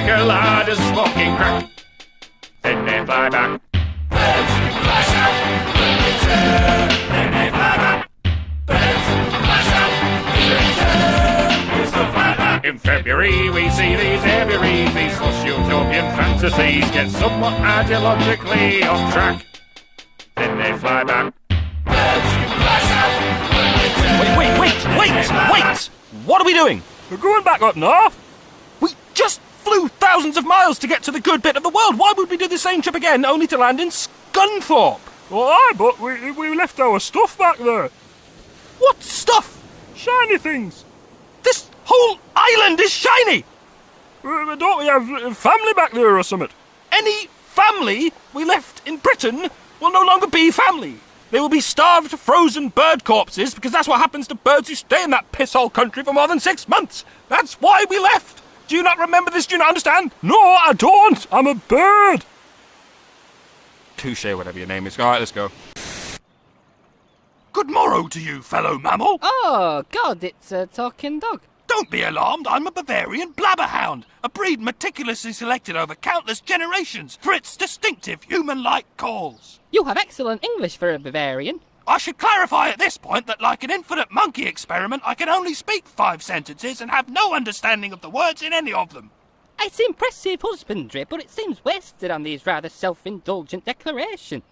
like a lad is smoking crack. Then they fly back. Birds fly south, return. Then they fly back. Birds fly south, return. It's the fly back. In February we see these aviaries, these utopian fantasies get somewhat ideologically off track. Then they fly back. Birds fly south, return. Wait! What are we doing? We're going back up north. We just flew thousands of miles to get to the good bit of the world. Why would we do the same trip again, only to land in Scunthorpe? Well, aye, but we left our stuff back there. What stuff? Shiny things. This whole island is shiny! Don't we have family back there or something? Any family we left in Britain will no longer be family. They will be starved, frozen bird corpses, because that's what happens to birds who stay in that piss-hole country for more than 6 months. That's why we left. Do you not remember this? Do you not understand? No, I don't. I'm a bird. Touche, whatever your name is. All right, let's go. Good morrow to you, fellow mammal. Oh, God, it's a talking dog. Don't be alarmed, I'm a Bavarian blabberhound, a breed meticulously selected over countless generations for its distinctive human-like calls. You have excellent English for a Bavarian. I should clarify at this point that like an infinite monkey experiment, I can only speak 5 sentences and have no understanding of the words in any of them. It's impressive husbandry, but it seems wasted on these rather self-indulgent declarations.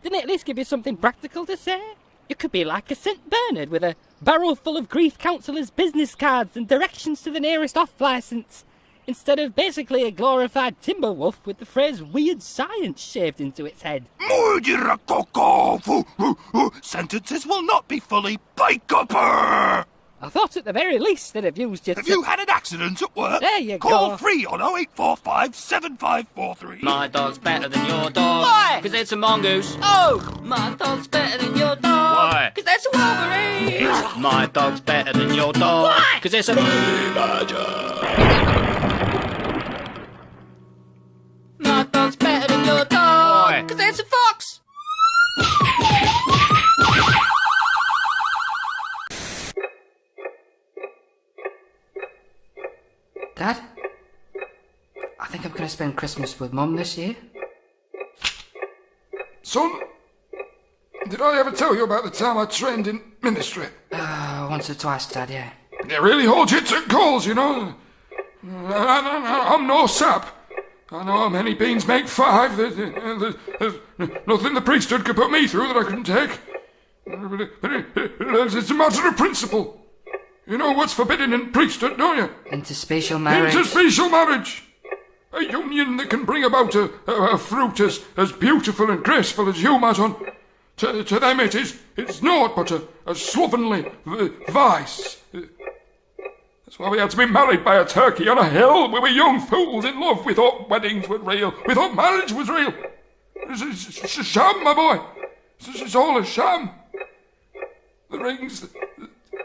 Didn't it at least give you something practical to say? You could be like a St. Bernard with a barrel full of grief counsellors' business cards and directions to the nearest off-licence, instead of basically a glorified timber wolf with the phrase weird science shaved into its head. Sentences will not be fully bike-upper. I thought at the very least they'd have used it. Have you had an accident at work? There you Call go. free on 0845 7543. My dog's better than your dog. Why? Because it's a mongoose. Oh! My dog's better than your dog. Why? Because that's a Wolverine. My dog's better than your dog. Why? Because it's a badger. My dog's better than your dog. Why? Because it's a fox. Dad? I think I'm going to spend Christmas with Mum this year. Son, did I ever tell you about the time I trained in ministry? Once or twice, Dad, yeah. They really hold you to goals, you know. I'm no sap. I know how many beans make 5. There's nothing the priesthood could put me through that I couldn't take. But it's a matter of principle. You know what's forbidden in priesthood, don't you? Interspecial marriage. Interspecial marriage. A union that can bring about a fruit as beautiful and graceful as you, my son. To them it's naught but a slovenly vice. That's why we had to be married by a turkey on a hill. We were young fools in love. We thought weddings were real. We thought marriage was real. It's a sham, my boy. It's all a sham. The rings,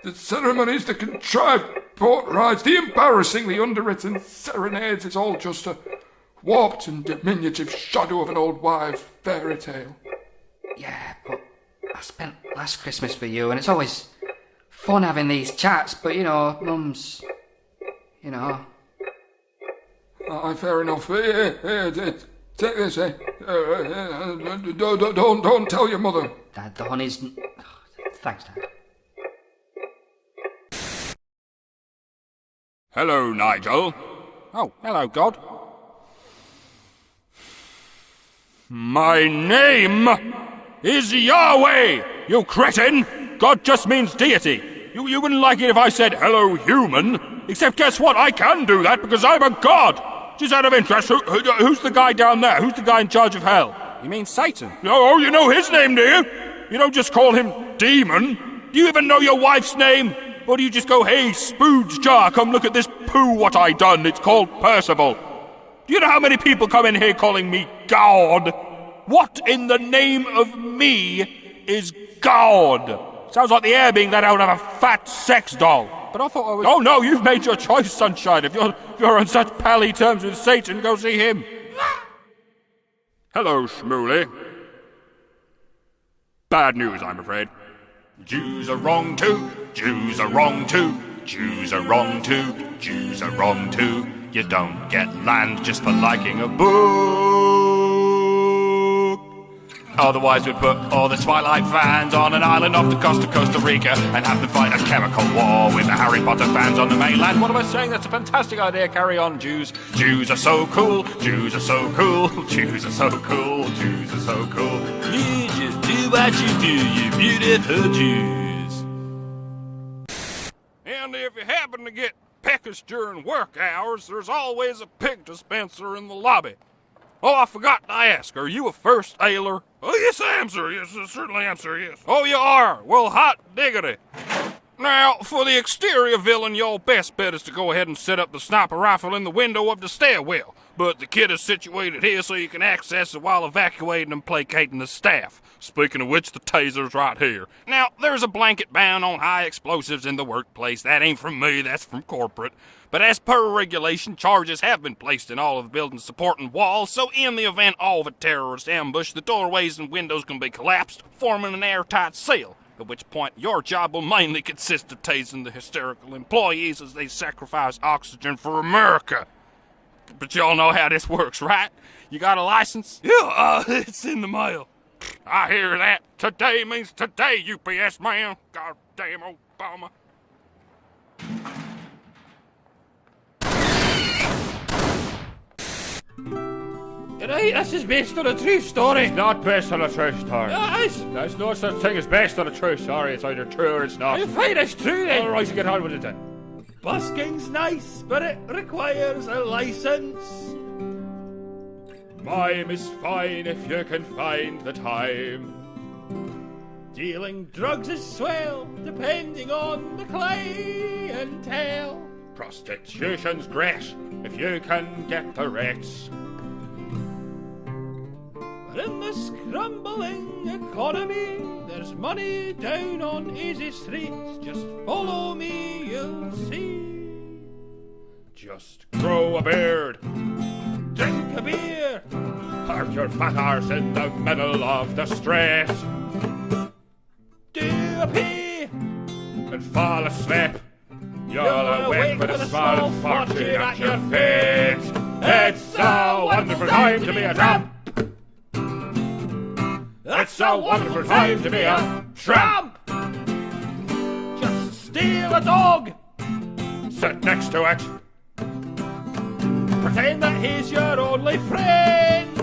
the ceremonies, the contrived boat rides, the embarrassingly underwritten serenades, it's all just a warped and diminutive shadow of an old wives' fairy tale. Yeah, but I spent last Christmas with you, and it's always fun having these chats, but you know, Mum's, you know. Aye, fair enough. Take this, eh? Don't tell your mother. Dad, the honey's... Thanks, Dad. Hello, Nigel. Oh, hello, God. My name is Yahweh, you cretin! God just means deity. You wouldn't like it if I said, hello, human. Except guess what? I can do that because I'm a god. Just out of interest, who's the guy down there? Who's the guy in charge of hell? You mean Satan? Oh, you know his name, do you? You don't just call him Demon. Do you even know your wife's name? Or do you just go, hey, Spooge Jar, come look at this poo what I done. It's called Percival. Do you know how many people come in here calling me God? What in the name of me is God? Sounds like the air being let out of a fat sex doll. But I thought I was... Oh no, you've made your choice, sunshine. If you're on such pally terms with Satan, go see him. Hello, Shmooly. Bad news, I'm afraid. Jews are wrong too. Jews are wrong too. Jews are wrong too, Jews are wrong too. You don't get land just for liking a book. Otherwise we'd put all the Twilight fans on an island off the coast of Costa Rica and have them fight a chemical war with the Harry Potter fans on the mainland. What am I saying? That's a fantastic idea. Carry on, Jews. Jews are so cool. Jews are so cool. Jews are so cool. Jews are so cool. You just do what you do, you beautiful Jews. And if you happen to get peckish during work hours, there's always a pig dispenser in the lobby. Oh, I forgot to ask, are you a first ailer? Oh, yes, I am, sir. Yes, I certainly am, sir, yes. Oh, you are? Well, hot diggity. Now, for the exterior villain, your best bet is to go ahead and set up the sniper rifle in the window of the stairwell. But the kit is situated here so you can access it while evacuating and placating the staff. Speaking of which, the taser's right here. Now, there's a blanket ban on high explosives in the workplace. That ain't from me, that's from corporate. But as per regulation, charges have been placed in all of the building's supporting walls, so in the event of a terrorist ambush, the doorways and windows can be collapsed, forming an airtight seal. At which point, your job will mainly consist of tasing the hysterical employees as they sacrifice oxygen for America. But y'all know how this works, right? You got a license? Yeah, it's in the mail. I hear that. Today means today, UPS man. God damn Obama. Right, this is based on a true story. It's not based on a true story. Yeah, it is. There's no such thing as based on a true story. It's either true or it's not. You find it's true then. All right, you get on with it then. Busking's nice, but it requires a license. Mime is fine if you can find the time. Dealing drugs is swell, depending on the clientele. Prostitution's great if you can get the rates. But in this crumbling economy, there's money down on easy streets. Just follow me, you'll see. Just grow a beard, Drink a beer, park your fat arse in the middle of the street, do a pee, and fall asleep. You'll awake with a small fortune at your feet. It's a wonderful time to be a tramp. It's a wonderful time to be a tramp. Just steal a dog, Sit next to it. pretend that he's your only friend,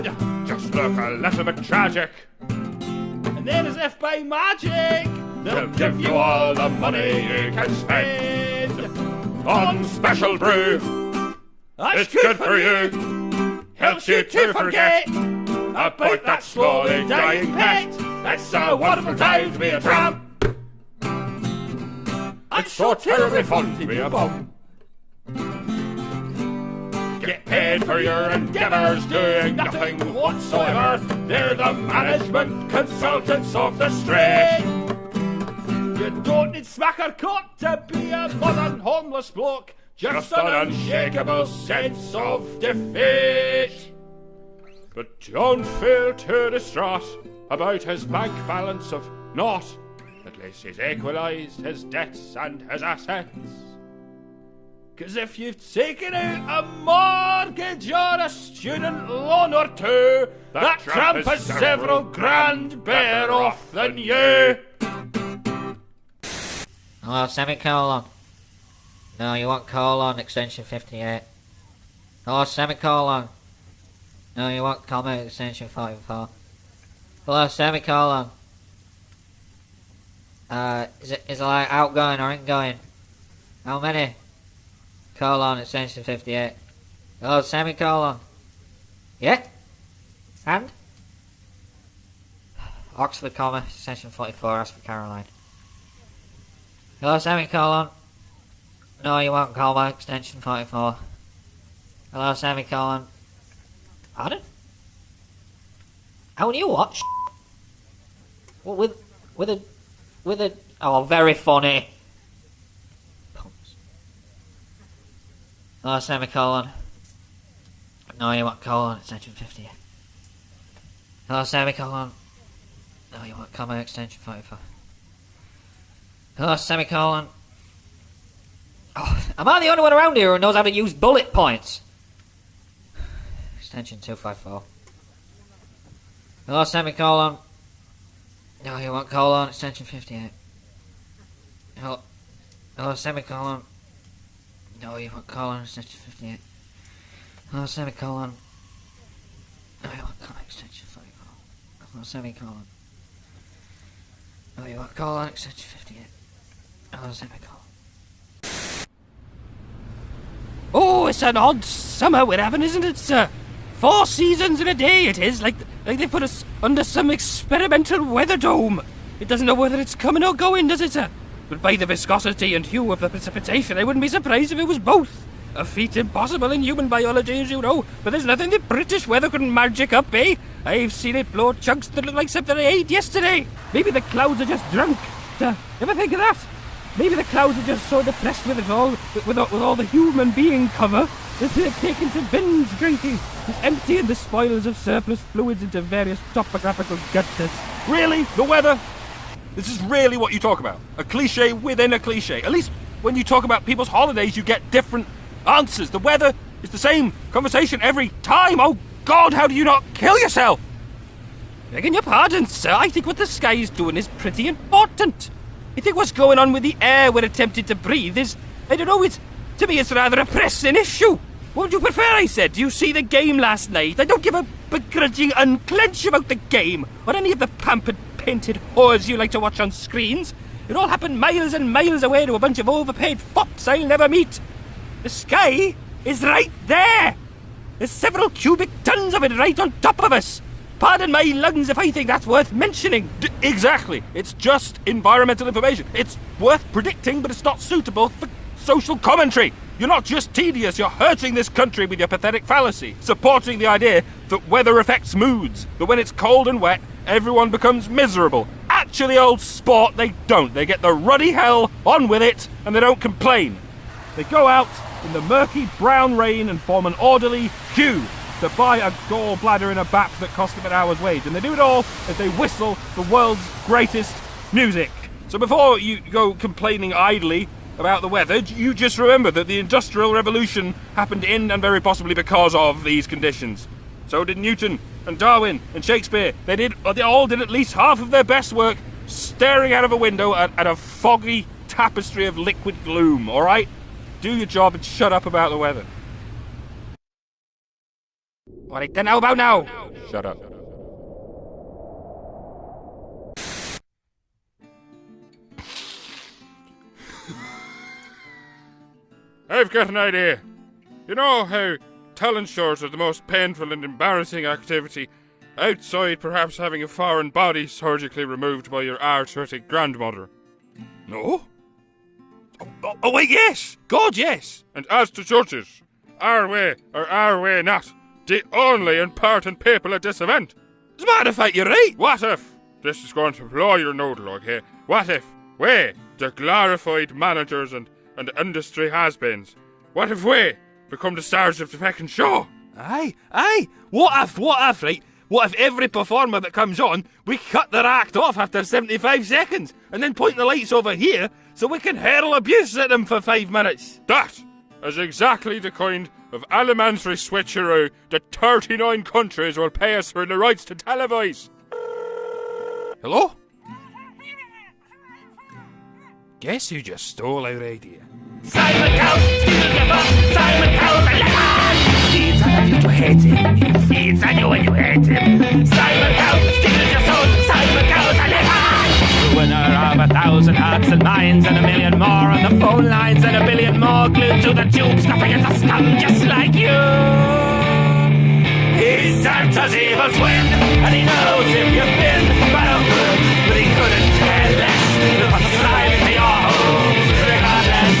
Just look a little bit tragic. and then as if by magic, They'll give you all the money you can spend on special brew. That's It's good for you. Helps you to forget about that slowly dying pet. It's a wonderful time to be a tramp. It's so terribly fun to be a bum. Get paid for your endeavours doing nothing whatsoever. They're the management consultants of the street. You don't need smacker coat to be a modern homeless bloke. Just an unshakable sense of defeat. But don't feel too distraught about his bank balance of naught. At least he's equalised his debts and his assets. 'Cause if you've taken out a mortgage or a student loan or two, that tramp is several grand better off than you. Hello, semicolon. No, you want colon, extension 58. Hello, semicolon. No, you want comma, extension 44. Hello, semicolon. Is it like outgoing or ingoing? How many? Colon, extension 58. Hello, semicolon. Yeah? And? Oxford, comma, extension 44, ask for Caroline. Hello, semicolon. No, you want comma, extension 44. Hello, semicolon. Pardon? How do you watch? Well, with a, oh, very funny. Pumps. Hello, semicolon. No, you want colon, extension 50. Hello, semicolon. No, you want comma, extension 44. Hello, semicolon. Am I the only one around here who knows how to use bullet points? Extension 254. Hello, semicolon. No, you want colon, extension 58. Hello, semicolon. No, you want colon, extension 58. Hello, semicolon. No, you want colon, extension 44. Hello, semicolon. No, you want colon, extension 58. Hello, semicolon. Oh, it's an odd summer we're having, isn't it, sir? 4 seasons in a day it is, like they put us under some experimental weather dome. It doesn't know whether it's coming or going, does it, sir? But by the viscosity and hue of the precipitation, I wouldn't be surprised if it was both. A feat impossible in human biology, as you know, but there's nothing the British weather couldn't magic up, eh? I've seen it blow chunks that look like something I ate yesterday. Maybe the clouds are just drunk. Ever think of that? Maybe the clouds are just so depressed with it all, with all the human being cover, that they've taken to binge drinking, just emptying the spoils of surplus fluids into various topographical gutters. Really? The weather? This is really what you talk about. A cliche within a cliche. At least when you talk about people's holidays, you get different answers. The weather is the same conversation every time. Oh, God, how do you not kill yourself? Begging your pardon, sir, I think what the sky is doing is pretty important. I think what's going on with the air we're attempting to breathe is, I don't know, to me it's rather a pressing issue. What would you prefer, I said? Do you see the game last night? I don't give a begrudging unclench about the game, or any of the pampered, painted whores you like to watch on screens. It all happened miles and miles away to a bunch of overpaid fops I'll never meet. The sky is right there. There's several cubic tons of it right on top of us. Pardon my lungs if I think that's worth mentioning. Exactly. It's just environmental information. It's worth predicting, but it's not suitable for social commentary. You're not just tedious, you're hurting this country with your pathetic fallacy, supporting the idea that weather affects moods, that when it's cold and wet, everyone becomes miserable. Actually, old sport, they don't. They get the ruddy hell on with it, and they don't complain. They go out in the murky brown rain and form an orderly queue to buy a gallbladder in a BAP that cost them an hour's wage. And they do it all as they whistle the world's greatest music. So before you go complaining idly about the weather, you just remember that the Industrial Revolution happened in and very possibly because of these conditions. So did Newton and Darwin and Shakespeare. They all did at least half of their best work staring out of a window at a foggy tapestry of liquid gloom, all right? Do your job and shut up about the weather. All right, then how about now? Shut up. I've got an idea. You know how talent shows are the most painful and embarrassing activity, outside perhaps having a foreign body surgically removed by your arthritic grandmother? No? Oh, wait, yes! God, yes! And as to judges, are we or are we not the only important people at this event? As a matter of fact, you're right. What if, this is going to blow your noodle, okay? What if we, the glorified managers and industry has-beens, what if we become the stars of the fucking show? Aye. What if, right? What if every performer that comes on, we cut their act off after 75 seconds and then point the lights over here so we can hurl abuse at them for 5 minutes? That is exactly the kind of elementary switcheroo that 39 countries will pay us for the rights to televise. Hello? Guess who just stole our idea? Simon Cowell steals your bus. Simon Cowell's a lion. He feeds on you to hate him. He feeds on you when you hate him. Simon Cowell steals your soul. Simon Cowell's a lion. Winner of 1,000 hearts and minds and 1,000,000 more on the phone lines and 1,000,000,000 more glued to the tube, snuffing at the scum just like you. He's Santa's evil twin, and he knows if you've been bad or good, but he couldn't care less. He'll put the slime into your homes regardless.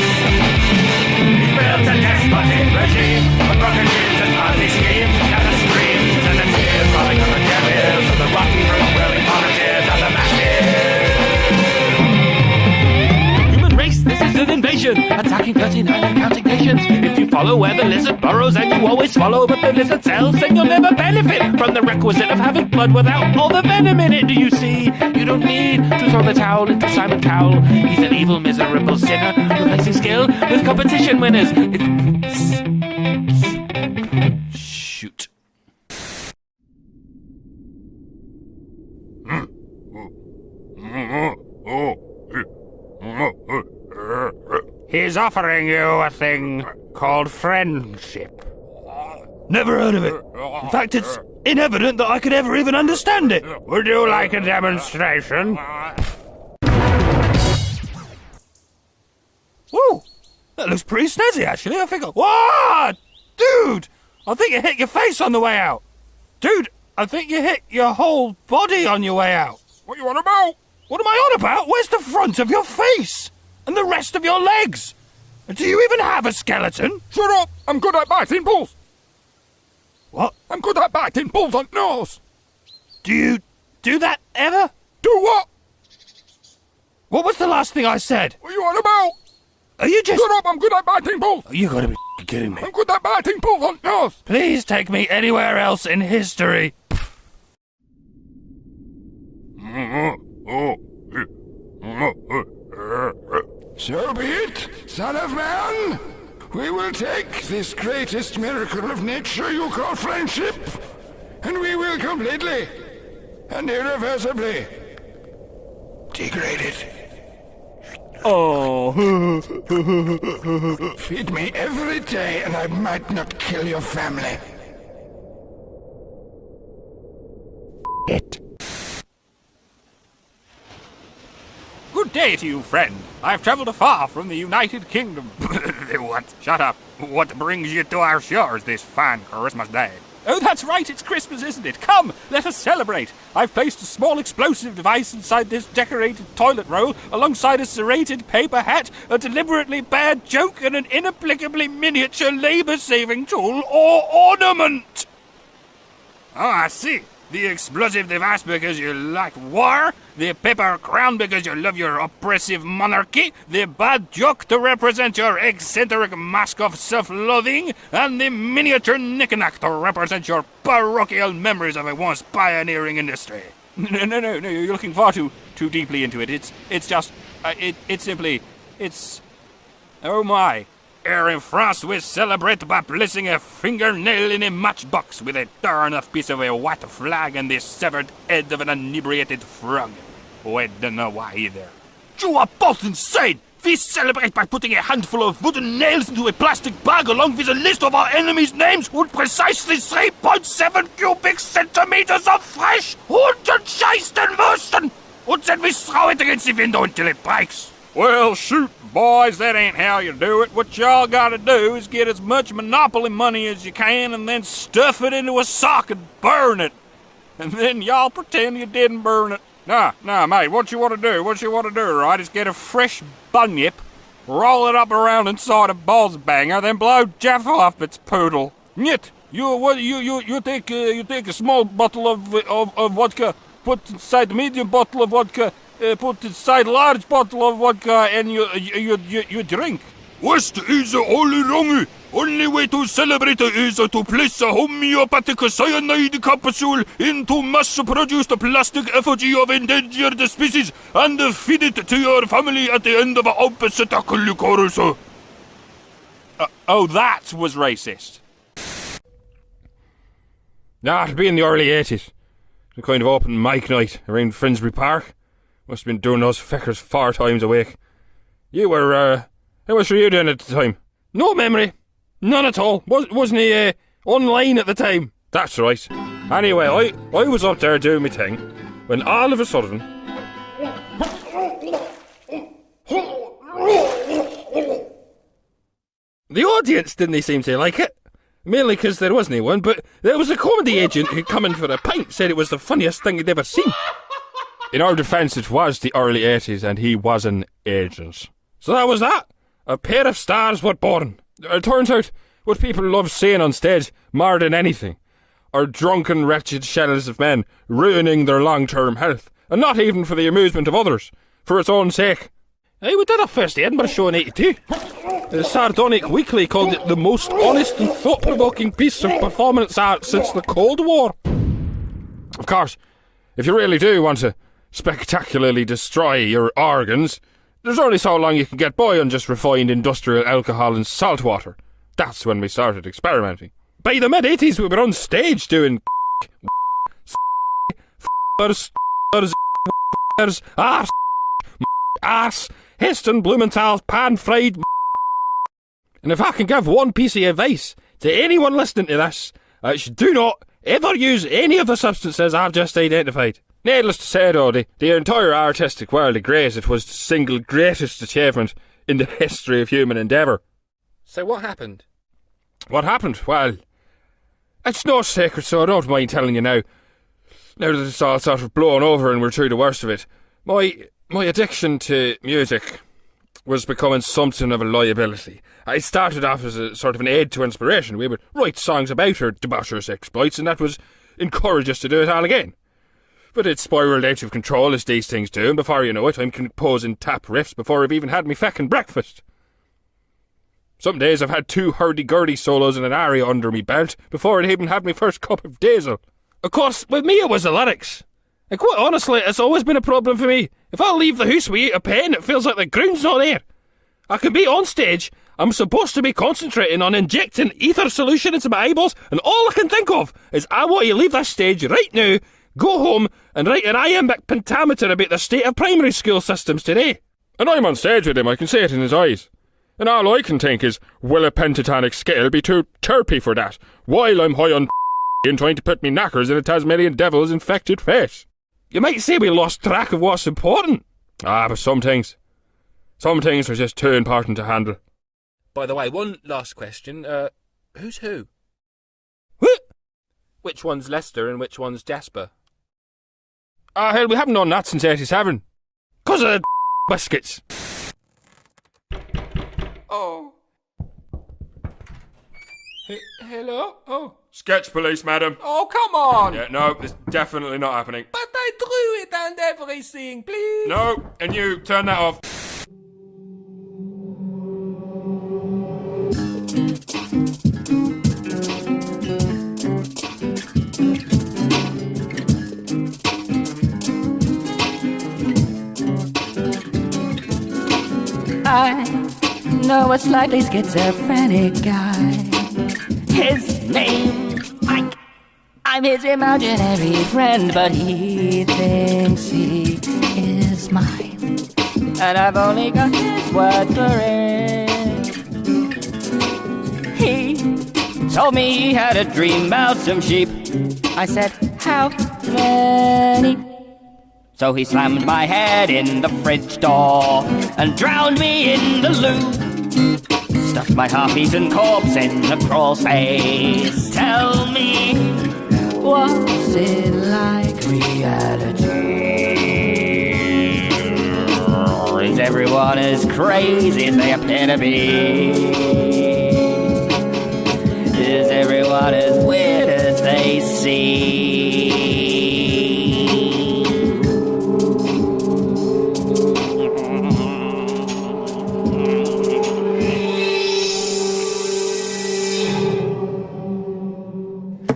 He's built a despotic regime of broken dreams and party schemes, and the screams and the tears falling on the deaf ears of the rotten fruit whirling volunteers of the masses. Human race, this is an invasion, attacking 39 and counting nations. If you follow where the lizard burrows, and you always follow but the lizard sells, and you'll never benefit from the requisite of having blood without all the venom in it. Do you see? You don't need to throw the towel into Simon Cowell. He's an evil, miserable sinner, replacing skill with competition winners. Shoot. He's offering you a thing called friendship. Never heard of it. In fact, it's inevident that I could ever even understand it. Would you like a demonstration? Whoa, that looks pretty snazzy, actually. I think. Whoa, dude! I think you hit your face on the way out. Dude, I think you hit your whole body on your way out. What you on about? What am I on about? Where's the front of your face? And the rest of your legs? Do you even have a skeleton? Shut up! I'm good at biting bulls. What? I'm good at biting bulls on nose. Do you do that ever? Do what? What was the last thing I said? What you on about? Are you just... Shut up! I'm good at biting bulls. Oh, you gotta be kidding me. I'm good at biting bulls on nose. Please take me anywhere else in history. So be it, son of man. We will take this greatest miracle of nature you call friendship, and we will completely and irreversibly degrade it. Oh. Feed me every day and I might not kill your family. It. Good day to you, friend. I've travelled afar from the United Kingdom. What? Shut up. What brings you to our shores this fine Christmas day? Oh, that's right, it's Christmas, isn't it? Come, let us celebrate. I've placed a small explosive device inside this decorated toilet roll, alongside a serrated paper hat, a deliberately bad joke, and an inapplicably miniature labour-saving tool or ornament. Oh, I see. The explosive device because you like war, the paper crown because you love your oppressive monarchy, the bad joke to represent your eccentric mask of self-loathing, and the miniature knick-knack to represent your parochial memories of a once pioneering industry. No, you're looking far too deeply into it. It's simply, oh my. Here in France, we celebrate by placing a fingernail in a matchbox with a torn off piece of a white flag and the severed head of an inebriated frog. Oh, I don't know why either. You are both insane! We celebrate by putting a handful of wooden nails into a plastic bag along with a list of our enemies' names with precisely 3.7 cubic centimeters of fresh Hundenscheistenwursten! And then we throw it against the window until it breaks. Well, shoot, boys, that ain't how you do it. What y'all gotta do is get as much Monopoly money as you can and then stuff it into a sock and burn it. And then y'all pretend you didn't burn it. Nah, mate, what you want to do, right, is get a fresh bunyip, roll it up around inside a balls banger, then blow Jeff off its poodle. Nyet, you take a small bottle of vodka, put inside a medium bottle of vodka, put inside a large bottle of vodka, and you drink. West is only wrong. Only way to celebrate is to place a homeopathic cyanide capsule into mass-produced plastic effigy of endangered species and feed it to your family at the end of opposite course. Oh, that was racist. Nah, it'd be in the early 80s. Some kind of open mic night around Finsbury Park. Must have been doing those feckers 4 times a week. You were, how much were you doing at the time? No memory. None at all. Wasn't he online at the time? That's right. Anyway, I was up there doing my thing when all of a sudden... The audience didn't seem to like it. Mainly because there wasn't anyone, but there was a comedy agent who come in for a pint, said it was the funniest thing he'd ever seen. In our defence, it was the early 80s and he was an agent. So that was that. A pair of stars were born. It turns out what people love seeing on stage more than anything are drunken, wretched shells of men ruining their long-term health, and not even for the amusement of others, for its own sake. Hey, we did our first Edinburgh show in 82. The Sardonic Weekly called it the most honest and thought-provoking piece of performance art since the Cold War. Of course, if you really do want to spectacularly destroy your organs, there's only so long you can get by on just refined industrial alcohol and salt water. That's when we started experimenting. By the mid-80s, we were on stage doing arse, Heston Blumenthal's pan-fried. And if I can give one piece of advice to anyone listening to this, do not ever use any of the substances I've just identified. Needless to say, though, the entire artistic world agrees it was the single greatest achievement in the history of human endeavour. So what happened? What happened? Well, it's no secret, so I don't mind telling you now. Now that it's all sort of blown over and we're through the worst of it, my addiction to music was becoming something of a liability. I started off as a sort of an aid to inspiration. We would write songs about our debaucherous exploits, and that would encourage us to do it all again. But it spiralled out of control, as these things do, and before you know it, I'm composing tap riffs before I've even had me feckin' breakfast. Some days I've had 2 hurdy-gurdy solos and an aria under me belt before I'd even had my first cup of diesel. Of course, with me it was the lyrics. And quite honestly, it's always been a problem for me. If I leave the house without a pen, it feels like the ground's not there. I can be on stage, I'm supposed to be concentrating on injecting ether solution into my eyeballs, and all I can think of is I want to leave this stage right now, go home, and write an iambic pentameter about the state of primary school systems today. And I'm on stage with him, I can see it in his eyes. And all I can think is, will a pentatonic scale be too chirpy for that, while I'm high on and trying to put me knackers in a Tasmanian devil's infected face? You might say we lost track of what's important. But some things are just too important to handle. By the way, one last question. Who's who? What? Which one's Lester and which one's Jasper? Hell, we haven't done that since 87. 'Cause of the biscuits. Oh. Hello? Oh. Sketch police, madam. Oh, come on! Yeah, no, it's definitely not happening. But I drew it and everything, please! No, and you, turn that off. I know a slightly schizophrenic guy. His name's Mike. I'm his imaginary friend, but he thinks he is mine. And I've only got his word for it. He told me he had a dream about some sheep. I said, how many? So he slammed my head in the fridge door and drowned me in the loo. Stuffed my half-eaten corpse in the crawl space. Tell me, what's it like reality? Is everyone as crazy as they appear to be? Is everyone as weird as they seem?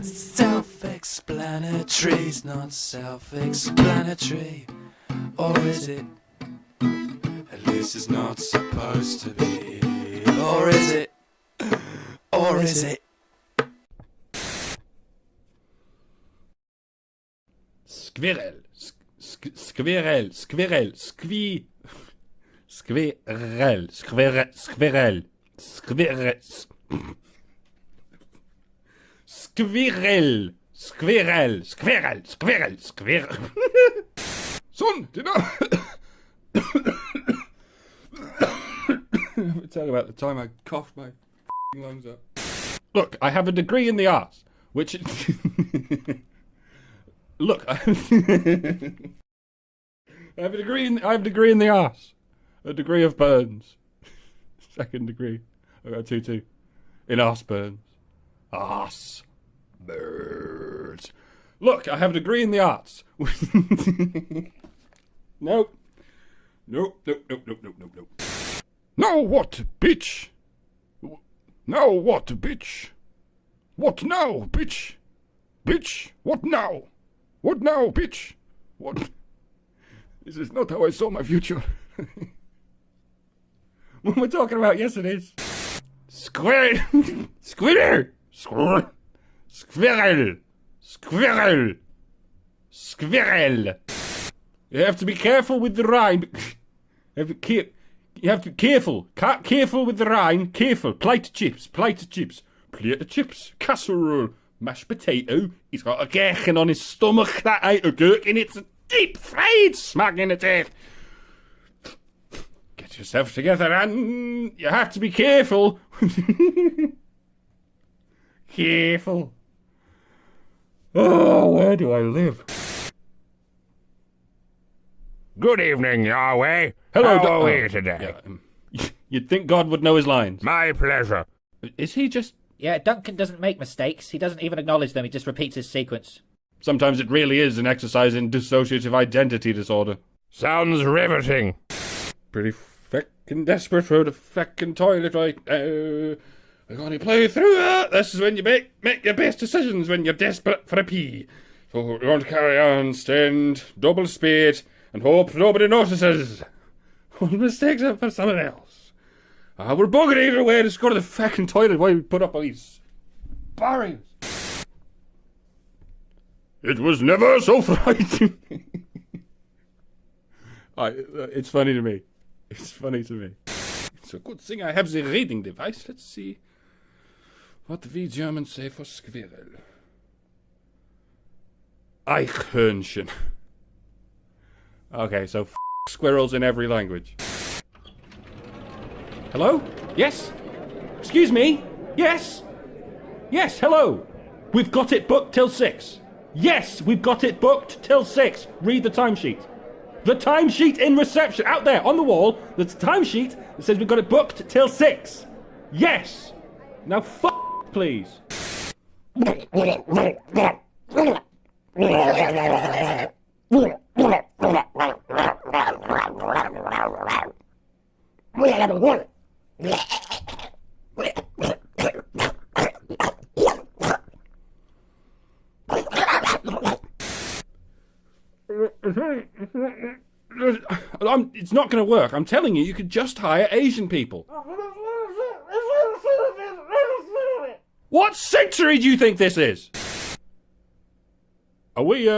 Self-explanatory's not self-explanatory, or is it? At least it's not supposed to be. Or is it? Or is it? Squirrel, squirrel, squirrel, squirrel, squirrel, squirrel, squirrel, squirrel, squirrel, squirrel, squirrel, squirrel, squirrel. Son, did I... Tell about the time I coughed my lungs up. Look, I have a degree in the arts, which... Look, I have a degree in the arse. A degree of burns. Second degree. I got 2-2. In arse burns. Arse burns. Look, I have a degree in the arts. Nope. Nope. Now what, bitch? Now what, bitch? What now, bitch? Bitch, what now? What now, bitch? What? This is not how I saw my future. What we're talking about, yes it is. Squirrel! Squirrel! Squirrel! Squirrel! Squirrel! Squirrel! You have to be careful with the rhyme. You have to be careful. Careful with the rhyme. Careful. Plate of chips. Plate of chips. Plate of chips. Casserole. Mashed potato. He's got a gherkin on his stomach. That ain't a gherkin. It's a deep fried smack in the teeth. Get yourself together and you have to be careful. Careful. Oh, where do I live? Good evening, Yahweh. Hello, How are we today? You'd think God would know his lines. My pleasure. Is he just... Yeah, Duncan doesn't make mistakes. He doesn't even acknowledge them. He just repeats his sequence. Sometimes it really is an exercise in dissociative identity disorder. Sounds riveting. Pretty feckin' desperate for the feckin' toilet right now. We're gonna play through that. This is when you make your best decisions, when you're desperate for a pee. So we're going to carry on, stand, double speed, and hope nobody notices. One mistake's up for someone else. We're bugging either way. Just go to the feckin' toilet while we put up all these barriers. It was never so frightening. It's funny to me. It's funny to me. It's a good thing I have the reading device. Let's see what we Germans say for squirrel. Eichhörnchen. Okay, so squirrels in every language. Hello? Yes? Excuse me? Yes? Yes, hello. We've got it booked till 6. Yes, we've got it booked till 6. Read the timesheet. The timesheet in reception, out there on the wall, there's a timesheet that says we've got it booked till 6. Yes. Now please. It's not going to work. I'm telling you, you could just hire Asian people. What century do you think this is? Are we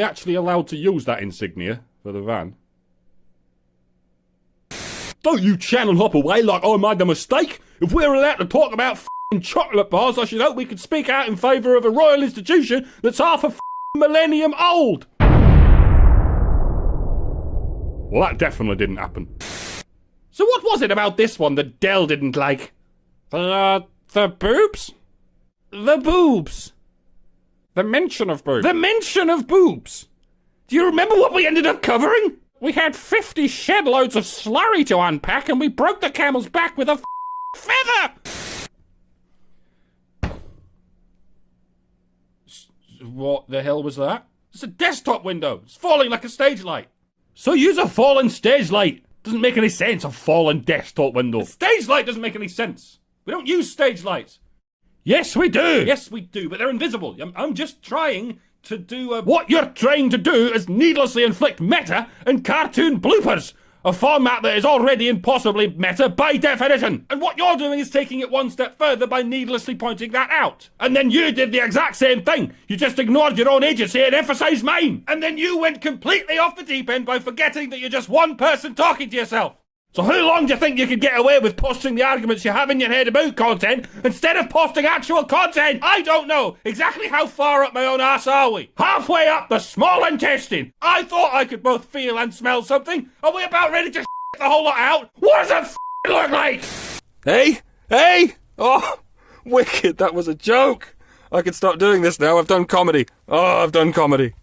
actually allowed to use that insignia for the van? Don't you channel hop away like I made a mistake. If we're allowed to talk about f***ing chocolate bars, I should hope we could speak out in favour of a royal institution that's half a f***ing millennium old. Well, that definitely didn't happen. So what was it about this one that Dell didn't like? The boobs? The boobs. The mention of boobs. The mention of boobs. Do you remember what we ended up covering? We had 50 shed loads of slurry to unpack and we broke the camel's back with a feather! What the hell was that? It's a desktop window. It's falling like a stage light. So use a fallen stage light. Doesn't make any sense, a fallen desktop window. A stage light doesn't make any sense. We don't use stage lights. Yes, we do. Yes, we do, but they're invisible. I'm just trying to do What you're trying to do is needlessly inflict meta and cartoon bloopers. A format that is already impossibly meta by definition. And what you're doing is taking it one step further by needlessly pointing that out. And then you did the exact same thing. You just ignored your own agency and emphasised mine. And then you went completely off the deep end by forgetting that you're just one person talking to yourself. So how long do you think you could get away with posting the arguments you have in your head about content instead of posting actual content? I don't know. Exactly how far up my own arse are we? Halfway up the small intestine. I thought I could both feel and smell something. Are we about ready to the whole lot out? What does it look like? Hey! Oh, wicked, that was a joke. I can stop doing this now. I've done comedy. Oh, I've done comedy.